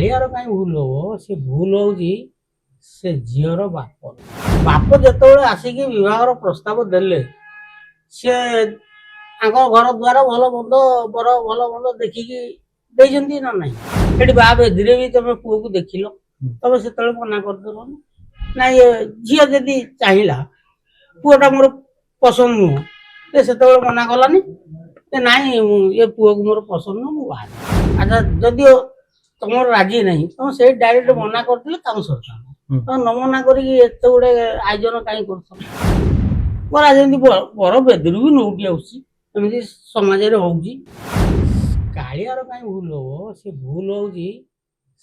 କାଳିଆର କାହିଁ ଭୁଲ ହବ? ସେ ଭୁଲ ହଉଛି ସେ ଝିଅର ବାପ। ବାପ ଯେତେବେଳେ ଆସିକି ବିବାହର ପ୍ରସ୍ତାବ ଦେଲେ, ସେ ତାଙ୍କ ଘର ଦ୍ୱାର ଭଲ ମନ୍ଦ ବର ଭଲ ମନ୍ଦ ଦେଖିକି ଦେଇଛନ୍ତି ନା ନାହିଁ? ସେଠି ବାହା ବେଦିରେ ବି ତମେ ପୁଅକୁ ଦେଖିଲ, ତମେ ସେତେବେଳେ ମନା କରିଦେଲନି? ନାଇଁ ଝିଅ ଯଦି ଚାହିଁଲା ପୁଅଟା ମୋର ପସନ୍ଦ ନୁହଁ, ସେତେବେଳେ ମନା କଲାନି ନାଇଁ ଏ ପୁଅକୁ ମୋର ପସନ୍ଦ ନୁହଁ, ମୁଁ ବାହା। ଆଚ୍ଛା ଯଦିଓ ତମର ରାଜି ନାହିଁ, ତମେ ସେଇ ଡାଇରେକ୍ଟ ମନା କରିଥିଲେ କାମ ସରିଥାନ୍ତା। ତମେ ନ ମନା କରିକି ଏତେ ଗୁଡେ ଆୟୋଜନ କାହିଁ କରୁଛ? ପରା ଯେମିତି ବର ବେଦିରୁ ବି ନଉଟି ଆସୁଛି, ଏମିତି ସମାଜରେ ହଉଛି। କାଳିଆର କାହିଁ ଭୁଲ ହବ? ସେ ଭୁଲ ହଉଛି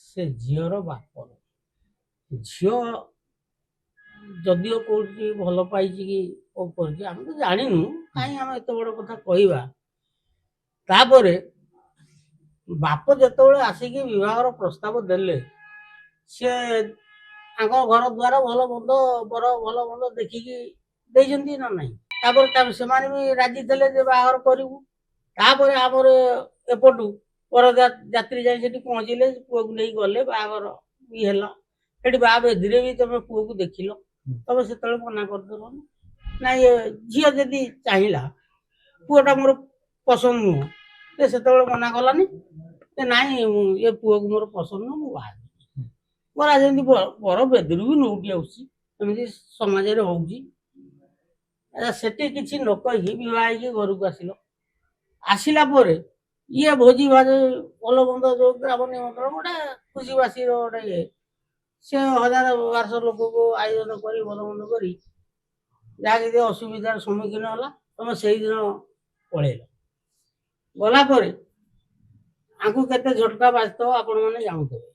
ସେ ଝିଅର ବାପର। ଝିଅ ଯଦିଓ କୋଉଠି ଭଲ ପାଇଛି କି କଣ କରିଛି ଆମେ ତ ଜାଣିନୁ, କାହିଁ ଆମେ ଏତେ ବଡ କଥା କହିବା। ତାପରେ ବାପ ଯେତେବେଳେ ଆସିକି ବିବାହର ପ୍ରସ୍ତାବ ଦେଲେ, ସେ ତାଙ୍କ ଘର ଦ୍ୱାର ଭଲ ମନ୍ଦ ବର ଭଲ ମନ୍ଦ ଦେଖିକି ଦେଇଛନ୍ତି ନା ନାହିଁ? ତାପରେ ସେମାନେ ବି ରାଜି ଥିଲେ ଯେ ବାହାଘର କରିବୁ। ତାପରେ ଆମର ଏପଟୁ ବରଯାତ୍ରୀ ଯାଇ ସେଠି ପହଞ୍ଚିଲେ, ପୁଅକୁ ନେଇ ଗଲେ, ବାହାଘର ବି ହେଲା। ସେଠି ବାହା ବେଦିରେ ବି ତମେ ପୁଅକୁ ଦେଖିଲ, ତମେ ସେତେବେଳେ ମନା କରିଦେଲନି? ନାଇଁ ଝିଅ ଯଦି ଚାହିଁଲା ପୁଅଟା ମୋର ପସନ୍ଦ ନୁହଁ, ସେତେବେଳେ ମନା କଲାନି ନାଇଁ ଏ ପୁଅକୁ ମୋର ପସନ୍ଦ ନୁହଁ, ମୁଁ ବାହା। ପରା ଯେମିତି ବର ବେଦିରୁ ବି ନଉଟି ଆସୁଛି, ଏମିତି ସମାଜରେ ହଉଛି। ସେଠି କିଛି ନ କହିକି ବିବାହ ହେଇକି ଘରକୁ ଆସିଲା ପରେ ଇଏ ଭୋଜି ଭାଜ ଭଲ ମନ୍ଦ ଯୋଉ ଗ୍ରାମ ନିମନ୍ତ୍ରଣ ଗୋଟେ ଖୁସି ବାସିର ଗୋଟେ ଇଏ, ସେ 1000-1200 ଲୋକଙ୍କୁ ଆୟୋଜନ କରି ଭଲ ମନ୍ଦ କରି ଯାହା କିଛି ଅସୁବିଧାର ସମ୍ମୁଖୀନ ହେଲା, ତମେ ସେଇଦିନ ପଳେଇଲ। ଗଲା ପରେ ଆଙ୍କୁ କେତେ ଝଟକା ବାଜିଥିବ ଆପଣ ମାନେ ଜାଣୁଥିବେ।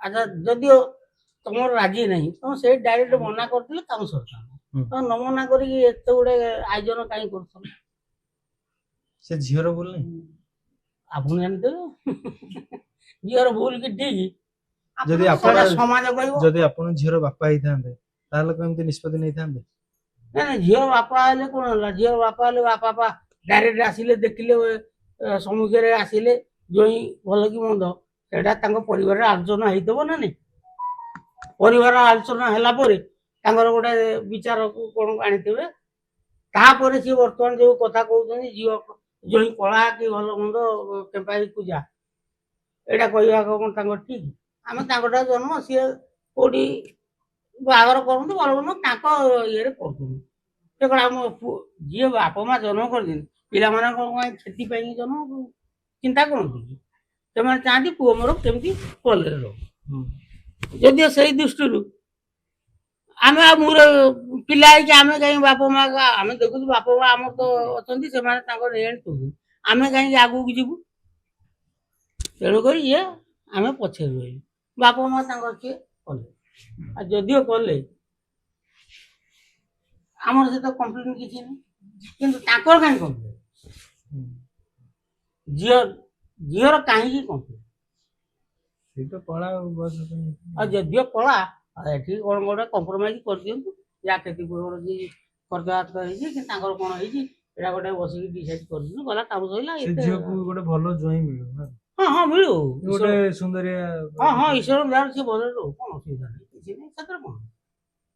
ଆଚ୍ଛା ଯଦିଓ ତମର ରାଜି ନାହିଁ, ତମେ ସେଇ ଡାଇରେକ୍ଟ ମନା କରିଥିଲେ କାମ ସରିଥାନ୍ତା। ତମେ ନ ମନା କରିକି ଏତେ ଗୁଡେ ଆୟୋଜନ କାହିଁ କରୁଛ? ସେ ଝିଅର ଭୁଲ ନାହିଁ? ଆପଣ ଜାଣିଥିବେ ଝିଅର ଭୁଲ କି ଠିକ ଯଦି ସମାଜ କହିବ। ଯଦି ଆପଣ ଝିଅର ବାପା ହେଇଥାନ୍ତେ ତାହେଲେ କେମିତି ନିଷ୍ପତ୍ତି ନେଇଥାନ୍ତେ? ନାଇଁ ଝିଅ ବାପା ହେଲେ କଣ ହେଲା? ଝିଅ ବାପା ହେଲେ ବାପା ଡାଇରେକ୍ଟ ଆସିଲେ, ଦେଖିଲେ, ସମ୍ମୁଖରେ ଆସିଲେ, ଜୋଇଁ ଭଲ କି ମନ୍ଦ ସେଟା ତାଙ୍କ ପରିବାରରେ ଆଲୋଚନା ହେଇଥିବ ନା ନାଇଁ? ପରିବାର ଆଲୋଚନା ହେଲା ପରେ ତାଙ୍କର ଗୋଟେ ବିଚାରକୁ କଣ ଆଣିଥିବେ। ତାପରେ ସିଏ ବର୍ତ୍ତମାନ ଯୋଉ କଥା କହୁଛନ୍ତି ଝିଅ ଜୋଇଁ କଳା କି ଭଲ ମନ୍ଦ କେମ୍ପାଇ ପୂଜା, ଏଇଟା କହିବା କଣ ତାଙ୍କର ଠିକ? ଆମେ ତାଙ୍କଟା ଜନ୍ମ, ସିଏ କୋଉଠି ବାହାଘର କରନ୍ତୁ ଭଲ ମନ୍ଦ ତାଙ୍କ ଇଏରେ କରୁଛନ୍ତି। ସେ କଣ ଆମ ଯିଏ ବାପା ମା ଜନ୍ମ କରିଛନ୍ତି ପିଲାମାନଙ୍କ ପାଇଁ କ୍ଷତି ପାଇଁ ଜନ୍ମ ଚିନ୍ତା କରନ୍ତି କି? ସେମାନେ ଚାହାନ୍ତି ପୁଅ ମୋର କେମିତି ଭଲରେ ରହୁ। ଯଦିଓ ସେଇ ଦୃଷ୍ଟିରୁ ଆମେ ଆଉ ମୋର ପିଲା ହେଇକି ଆମେ କାହିଁକି ବାପା ମା, ଆମେ ଦେଖୁଛୁ ବାପା ମା ଆମର ତ ଅଛନ୍ତି, ସେମାନେ ତାଙ୍କର ରେଣ୍ଟ କରୁଛନ୍ତି, ଆମେ କାହିଁକି ଆଗକୁ ଯିବୁ? ତେଣୁକରି ଇଏ ଆମେ ପଛରେ ରହିବୁ। ବାପା ମା ତାଙ୍କର କିଏ କଲେ, ଆଉ ଯଦିଓ କଲେ ଆମର ସେତ କମ୍ପ୍ଲେନ କିଛି ନାହିଁ, କିନ୍ତୁ ତାଙ୍କର କାହିଁକି କମ୍ପ୍ଲେନ? ଝିଅର କାହିଁକି କମ୍ପ୍ଲେନ? ଆଉ ଯଦିଓ କଳା, ଏଠି କଣ ଗୋଟେ କମ୍ପ୍ରମାଇଜ କରିଦିଅନ୍ତୁ, ଯାହା କ୍ଷତିପୂରଣ ଖର୍ଚ୍ଚ ହେଇଛି କି ତାଙ୍କର କଣ ହେଇଛି ଏଇଟା ଗୋଟେ ବସିକି ଡିସାଇଡ କରିଦିଅନ୍ତୁ, ଗଲା କାମ ସରିଲା। ଝିଅକୁ ଗୋଟେ ଭଲ ଜୋଇଁ ମିଳୁ। ହଁ ମିଳୁ, ଗୋଟେ ସୁନ୍ଦରିଆ। ହଁ ଈଶ୍ୱର ଦୟାରୁ ସିଏ ଭଲରେ ରହୁ, କଣ ଅସୁବିଧା ନାହିଁ, କିଛି ନାହିଁ ସେଥିରେ କଣ।